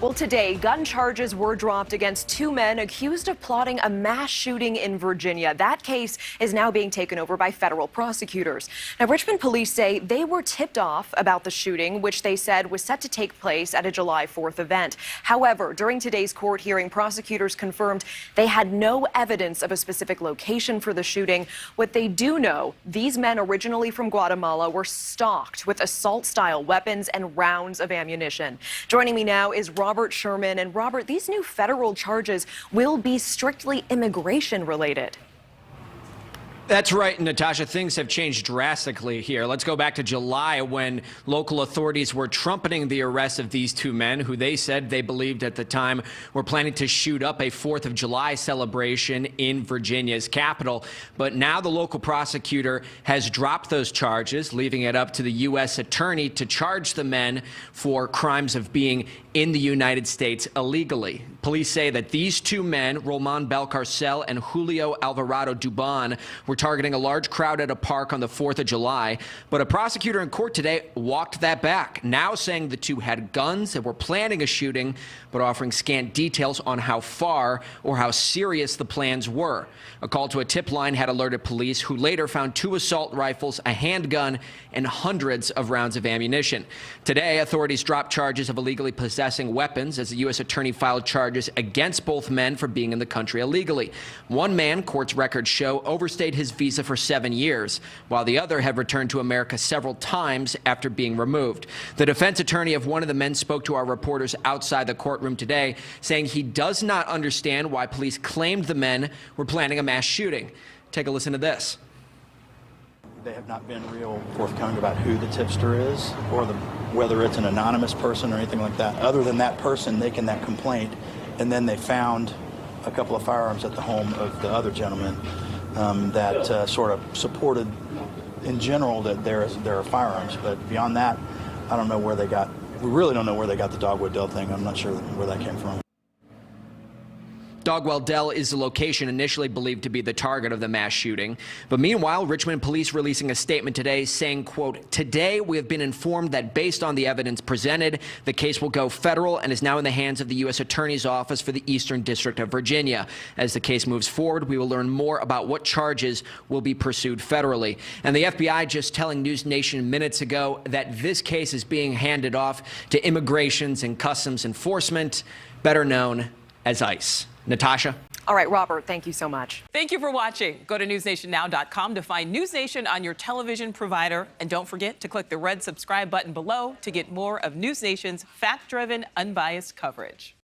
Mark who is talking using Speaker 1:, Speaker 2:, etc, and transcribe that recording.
Speaker 1: Well, today, gun charges were dropped against two men accused of plotting a mass shooting in Virginia. That case is now being taken over by federal prosecutors. Now, Richmond police say they were tipped off about the shooting, which they said was set to take place at a July 4th event. However, during today's court hearing, prosecutors confirmed they had no evidence of a specific location for the shooting. What they do know, these men originally from Guatemala were stocked with assault-style weapons and rounds of ammunition. Joining me now is Robert Sherman. And Robert, these new federal charges will be strictly immigration related.
Speaker 2: That's right, Natasha. Things have changed drastically here. Let's go back to July when local authorities were trumpeting the arrest of these two men who they said they believed at the time were planning to shoot up a 4th of July celebration in Virginia's capital. But now the local prosecutor has dropped those charges, leaving it up to the U.S. attorney to charge the men for crimes of being in the United States illegally. Police say that these two men, Roman Belcarcel and Julio Alvarado Dubon, were targeting a large crowd at a park on the 4th of July. But a prosecutor in court today walked that back, now saying the two had guns and were planning a shooting, but offering scant details on how far or how serious the plans were. A call to a tip line had alerted police, who later found 2 assault rifles, a handgun, and hundreds of rounds of ammunition. Today, authorities dropped charges of illegally possessing weapons as the U.S. attorney filed charges against both men for being in the country illegally. One man, court's records show, overstayed his visa for 7 years, while the other had returned to America several times after being removed. The defense attorney of one of the men spoke to our reporters outside the courtroom today, saying he does not understand why police claimed the men were planning a mass shooting. Take a listen to this.
Speaker 3: They have not been real forthcoming about who the tipster is or whether it's an anonymous person or anything like that. Other than that person making that complaint, and then they found a couple of firearms at the home of the other gentleman that sort of supported, in general, that there are firearms. But beyond that, I don't know where they got. We really don't know where they got the Dogwood Dell thing. I'm not sure where that came from.
Speaker 2: Dogwell Dell is the location initially believed to be the target of the mass shooting. But meanwhile, Richmond police releasing a statement today saying, quote, "Today we have been informed that based on the evidence presented, the case will go federal and is now in the hands of the U.S. Attorney's Office for the Eastern District of Virginia. As the case moves forward, we will learn more about what charges will be pursued federally." And the FBI just telling NewsNation minutes ago that this case is being handed off to Immigrations and Customs Enforcement, better known as ICE. Natasha?
Speaker 1: All right, Robert, thank you so much.
Speaker 4: Thank you for watching. Go to newsnationnow.com to find NewsNation on your television provider. And don't forget to click the red subscribe button below to get more of NewsNation's fact-driven, unbiased coverage.